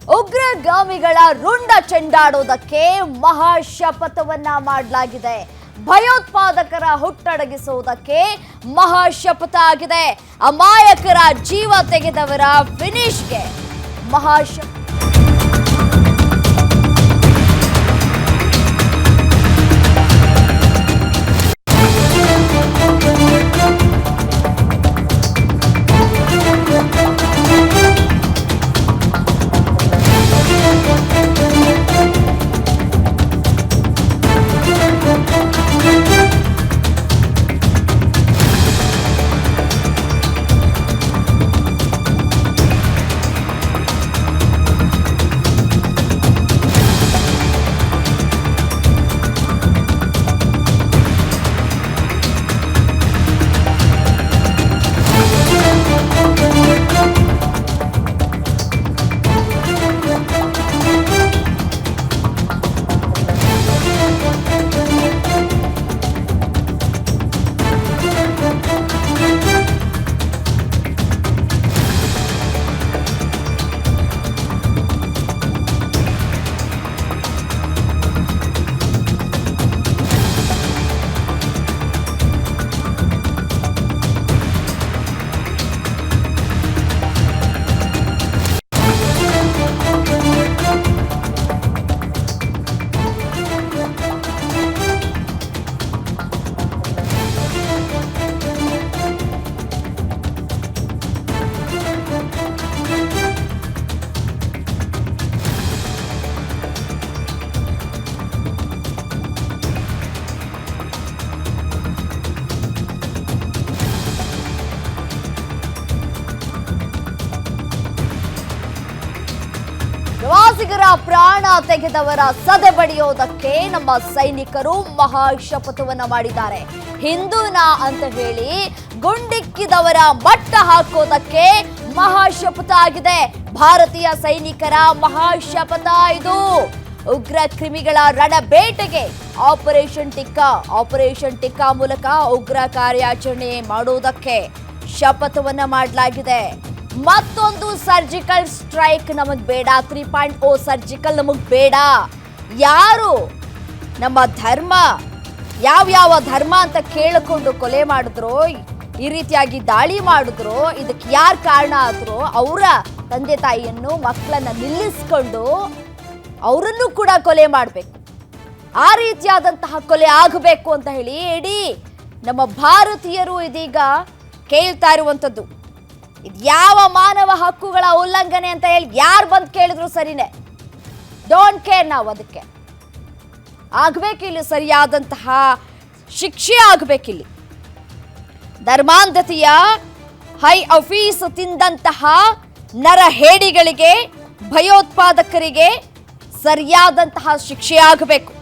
ಉಗ್ರಗಾಮಿಗಳ ರುಂಡ ಚೆಂಡಾಡೋದಕ್ಕೆ ಮಹಾಶಪಥವನ್ನ ಮಾಡಲಾಗಿದೆ. ಭಯೋತ್ಪಾದಕರ ಹುಟ್ಟಡಗಿಸುವುದಕ್ಕೆ ಮಹಾಶಪಥ ಆಗಿದೆ. ಅಮಾಯಕರ ಜೀವ ತೆಗೆದವರ ಫಿನಿಶ್ಗೆ ಮಹಾಶಪಥ. ಪ್ರವಾಸಿಗರ ಪ್ರಾಣ ತೆಗೆದವರ ಸದೆ ಬಡಿಯೋದಕ್ಕೆ ನಮ್ಮ ಸೈನಿಕರು ಮಹಾಶಪಥವನ್ನ ಮಾಡಿದ್ದಾರೆ. ಹಿಂದೂನಾ ಅಂತ ಹೇಳಿ ಗುಂಡಿಕ್ಕಿದವರ ಮಟ್ಟ ಹಾಕೋದಕ್ಕೆ ಮಹಾಶಪಥ ಆಗಿದೆ. ಭಾರತೀಯ ಸೈನಿಕರ ಮಹಾಶಪಥ ಇದು. ಉಗ್ರ ಕ್ರಿಮಿಗಳ ರಣಬೇಟೆಗೆ ಆಪರೇಷನ್ ಟಿಕ್ಕಾ ಮೂಲಕ ಉಗ್ರ ಕಾರ್ಯಾಚರಣೆ ಮಾಡುವುದಕ್ಕೆ ಶಪಥವನ್ನ ಮಾಡಲಾಗಿದೆ. ಮತ್ತೊಂದು ಸರ್ಜಿಕಲ್ ಸ್ಟ್ರೈಕ್ ನಮಗ್ ಬೇಡ, 3.0 ಸರ್ಜಿಕಲ್ ನಮಗ್ ಬೇಡ. ಯಾರು ನಮ್ಮ ಧರ್ಮ ಯಾವ ಧರ್ಮ ಅಂತ ಕೇಳಿಕೊಂಡು ಕೊಲೆ ಮಾಡಿದ್ರು, ಈ ರೀತಿಯಾಗಿ ದಾಳಿ ಮಾಡಿದ್ರು, ಇದಕ್ಕೆ ಯಾರು ಕಾರಣ ಆದ್ರು ಅವರ ತಂದೆ ತಾಯಿಯನ್ನು ಮಕ್ಕಳನ್ನ ನಿಲ್ಲಿಸ್ಕೊಂಡು ಅವರನ್ನು ಕೂಡ ಕೊಲೆ ಮಾಡಬೇಕು. ಆ ರೀತಿಯಾದಂತಹ ಕೊಲೆ ಆಗಬೇಕು ಅಂತ ಹೇಳಿ ಇಡೀ ನಮ್ಮ ಭಾರತೀಯರು ಇದೀಗ ಕೇಳ್ತಾ ಇರುವಂಥದ್ದು. ಇದು ಯಾವ ಮಾನವ ಹಕ್ಕುಗಳ ಉಲ್ಲಂಘನೆ ಅಂತ ಹೇಳಿ ಯಾರು ಬಂದು ಕೇಳಿದ್ರು ಸರಿನೇ, ಡೋಂಟ್ ಕೇರ್. ನಾವು ಅದಕ್ಕೆ ಆಗ್ಬೇಕಿಲ್ಲಿ ಸರಿಯಾದಂತಹ ಶಿಕ್ಷೆ ಆಗ್ಬೇಕಿಲ್ಲಿ. ಧರ್ಮಾಂಧತೆಯ ಹೈ ಆಫೀಸ್ ತಿಂದಂತಹ ನರಹೇಡಿಗಳಿಗೆ, ಭಯೋತ್ಪಾದಕರಿಗೆ ಸರಿಯಾದಂತಹ ಶಿಕ್ಷೆ ಆಗಬೇಕು.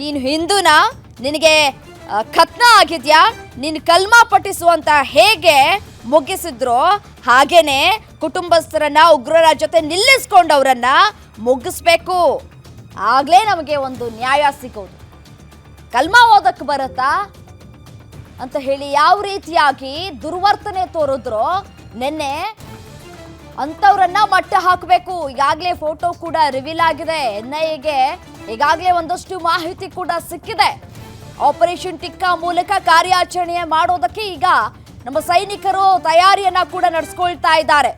ನೀನು ಹಿಂದೂನಾ, ನಿನಗೆ ಖತ್ನ ಆಗಿದ್ಯಾ, ನೀನು ಕಲ್ಮಾ ಪಠಿಸುವಂತ ಹೇಗೆ ಮುಗಿಸಿದ್ರು ಹಾಗೇನೆ ಕುಟುಂಬಸ್ಥರನ್ನ ಉಗ್ರರ ಜೊತೆ ನಿಲ್ಲಿಸ್ಕೊಂಡವರನ್ನ ಮುಗಿಸ್ಬೇಕು. ಆಗ್ಲೇ ನಮಗೆ ಒಂದು ನ್ಯಾಯ ಸಿಗೋದು. ಕಲ್ಮಾ ಓದಕ್ಕೆ ಬರುತ್ತಾ ಅಂತ ಹೇಳಿ ಯಾವ ರೀತಿಯಾಗಿ ದುರ್ವರ್ತನೆ ತೋರಿದ್ರು ನಿನ್ನೆ ಅಂಥವ್ರನ್ನ ಮಟ್ಟ ಹಾಕಬೇಕು. ಈಗಾಗಲೇ ಫೋಟೋ ಕೂಡ ರಿವೀಲ್ ಆಗಿದೆ. NIAಗೆ ಈಗಾಗಲೇ ಒಂದಷ್ಟು ಮಾಹಿತಿ ಕೂಡ ಸಿಕ್ಕಿದೆ. ಆಪರೇಷನ್ ಟಿಕ್ಕಾ ಮೂಲಕ ಕಾರ್ಯಾಚರಣೆ ಮಾಡೋದಕ್ಕೆ ಈಗ ನಮ್ಮ ಸೈನಿಕರು ತಯಾರಿಯನ್ನ ಕೂಡ ನಡೆಸ್ಕೊಳ್ತಾ ಇದ್ದಾರೆ.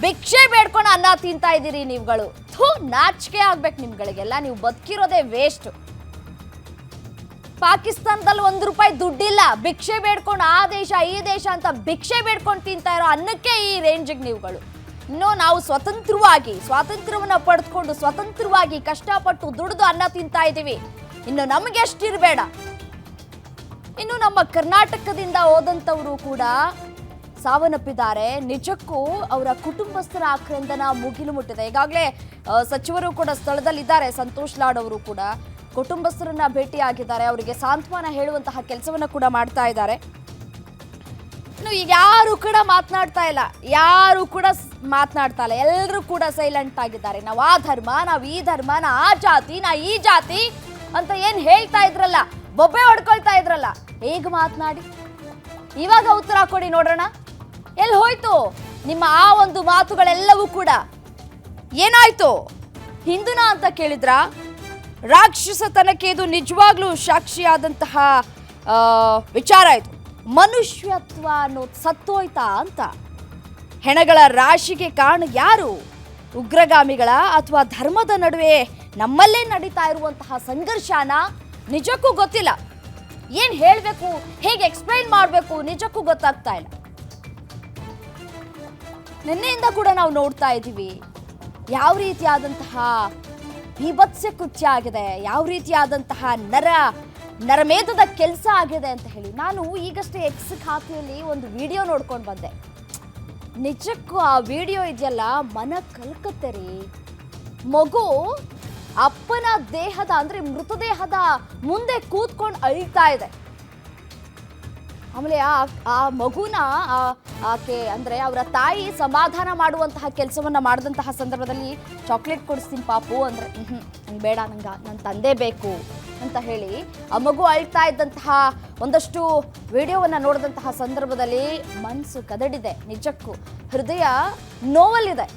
ಭಿಕ್ಷೆ ಬೇಡ್ಕೊಂಡು ಅನ್ನ ತಿಂತಾ ಇದ್ದೀರಿ ನೀವುಗಳು. ನಾಚಿಕೆ ಆಗ್ಬೇಕು ನಿಮ್ಗಳಿಗೆಲ್ಲ. ನೀವು ಬದುಕಿರೋದೇ ವೇಸ್ಟ್. ಪಾಕಿಸ್ತಾನದಲ್ಲಿ ₹1 ದುಡ್ಡಿಲ್ಲ, ಭಿಕ್ಷೆ ಬೇಡ್ಕೊಂಡು ಆ ದೇಶ ಈ ದೇಶ ಅಂತ ಭಿಕ್ಷೆ ಬೇಡ್ಕೊಂಡು ತಿಂತಾ ಇರೋ ಅನ್ನಕ್ಕೆ ಈ ರೇಂಜಿಗೆ ನೀವುಗಳು. ಇನ್ನು ನಾವು ಸ್ವಾತಂತ್ರ್ಯವನ್ನ ಪಡೆದುಕೊಂಡು ಸ್ವತಂತ್ರವಾಗಿ ಕಷ್ಟಪಟ್ಟು ದುಡಿದು ಅನ್ನ ತಿಂತಾ ಇದ್ದೀವಿ. ಇನ್ನು ನಮಗೆ ಅಷ್ಟಿರಬೇಡ. ಇನ್ನು ನಮ್ಮ ಕರ್ನಾಟಕದಿಂದ ಹೋದಂಥವರು ಕೂಡ ಸಾವನ್ನಪ್ಪಿದ್ದಾರೆ. ನಿಜಕ್ಕೂ ಅವರ ಕುಟುಂಬಸ್ಥರ ಆಕ್ರಂದನ ಮುಗಿಲು ಮುಟ್ಟಿದೆ. ಈಗಾಗಲೇ ಸಚಿವರು ಕೂಡ ಸ್ಥಳದಲ್ಲಿದ್ದಾರೆ. ಸಂತೋಷ್ ಲಾಡ್ ಅವರು ಕೂಡ ಕುಟುಂಬಸ್ಥರನ್ನ ಭೇಟಿಯಾಗಿದ್ದಾರೆ. ಅವರಿಗೆ ಸಾಂತ್ವನ ಹೇಳುವಂತಹ ಕೆಲಸವನ್ನ ಕೂಡ ಮಾಡ್ತಾ ಇದ್ದಾರೆ. ಇನ್ನು ಈಗ ಯಾರು ಕೂಡ ಮಾತನಾಡ್ತಾ ಇಲ್ಲ, ಎಲ್ಲರೂ ಕೂಡ ಸೈಲೆಂಟ್ ಆಗಿದ್ದಾರೆ. ನಾವು ಆ ಧರ್ಮ, ನಾವು ಈ ಧರ್ಮ, ನಾ ಆ ಜಾತಿ, ನಾ ಈ ಜಾತಿ ಅಂತ ಏನ್ ಹೇಳ್ತಾ ಇದ್ರಲ್ಲ, ಬೊಬ್ಬೆ ಹೊಡ್ಕೊಳ್ತಾ ಇದ್ರಲ್ಲ, ಈಗ ಮಾತನಾಡಿ ಇವಾಗ ಉತ್ತರ ಕೊಡಿ ನೋಡೋಣ. ಎಲ್ಲಿ ಹೋಯ್ತು ನಿಮ್ಮ ಆ ಒಂದು ಮಾತುಗಳೆಲ್ಲವೂ ಕೂಡ ಏನಾಯ್ತು? ಹಿಂದೂನ ಅಂತ ಕೇಳಿದ್ರ? ರಾಕ್ಷಸತನಕ್ಕೆ ಇದು ನಿಜವಾಗ್ಲೂ ಸಾಕ್ಷಿಯಾದಂತಹ ವಿಚಾರ ಇದು. ಮನುಷ್ಯತ್ವ ಅನ್ನೋದು ಸತ್ತೋಯ್ತಾ ಅಂತ. ಹೆಣಗಳ ರಾಶಿಗೆ ಕಾರಣ ಯಾರು? ಉಗ್ರಗಾಮಿಗಳ ಅಥವಾ ಧರ್ಮದ ನಡುವೆ ನಮ್ಮಲ್ಲೇ ನಡೀತಾ ಇರುವಂತಹ ಸಂಘರ್ಷನ? ನಿಜಕ್ಕೂ ಗೊತ್ತಿಲ್ಲ. ಏನ್ ಹೇಳಬೇಕು, ಹೇಗೆ ಎಕ್ಸ್ಪ್ಲೈನ್ ಮಾಡಬೇಕು ನಿಜಕ್ಕೂ ಗೊತ್ತಾಗ್ತಾ ಇಲ್ಲ. ನಿನ್ನೆಯಿಂದ ಕೂಡ ನಾವು ನೋಡ್ತಾ ಇದ್ದೀವಿ ಯಾವ ರೀತಿಯಾದಂತಹ ಬೀಭತ್ಸ ಕೃತ್ಯ ಆಗಿದೆ, ಯಾವ ರೀತಿಯಾದಂತಹ ನರಮೇಧದ ಕೆಲಸ ಆಗಿದೆ ಅಂತ ಹೇಳಿ. ನಾನು ಈಗಷ್ಟೇ ಎಕ್ಸ್ ಖಾತೆಯಲ್ಲಿ ಒಂದು ವಿಡಿಯೋ ನೋಡ್ಕೊಂಡು ಬಂದೆ. ನಿಜಕ್ಕೂ ಆ ವಿಡಿಯೋ ಇದೆಯಲ್ಲ, ಮನ ಕಲ್ಕತ್ತೆ ರೀ. ಮಗು ಅಪ್ಪನ ದೇಹದ ಅಂದ್ರೆ ಮೃತದೇಹದ ಮುಂದೆ ಕೂತ್ಕೊಂಡು ಅಳ್ತಾ ಇದೆ. ಆಮೇಲೆ ಆ ಮಗುನ ಆಕೆ ಅಂದ್ರೆ ಅವರ ತಾಯಿ ಸಮಾಧಾನ ಮಾಡುವಂತಹ ಕೆಲಸವನ್ನ ಮಾಡಿದಂತಹ ಸಂದರ್ಭದಲ್ಲಿ ಚಾಕ್ಲೇಟ್ ಕೊಡಿಸ್ತೀನಿ ಪಾಪು ಅಂದ್ರೆ ನಂಗೆ ಬೇಡ, ನನ್ನ ತಂದೆ ಬೇಕು ಅಂತ ಹೇಳಿ ಆ ಮಗು ಅಳ್ತಾ ಇದ್ದಂತಹ ಒಂದಷ್ಟು ವಿಡಿಯೋವನ್ನ ನೋಡಿದಂತಹ ಸಂದರ್ಭದಲ್ಲಿ ಮನಸ್ಸು ಕದಡಿದೆ. ನಿಜಕ್ಕೂ ಹೃದಯ ನೋವಲ್ಲಿದೆ.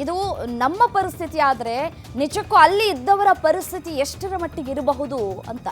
ಇದು ನಮ್ಮ ಪರಿಸ್ಥಿತಿ ಆದರೆ ನಿಜಕ್ಕೂ ಅಲ್ಲಿ ಇದ್ದವರ ಪರಿಸ್ಥಿತಿ ಎಷ್ಟರ ಮಟ್ಟಿಗೆ ಇರಬಹುದು ಅಂತ.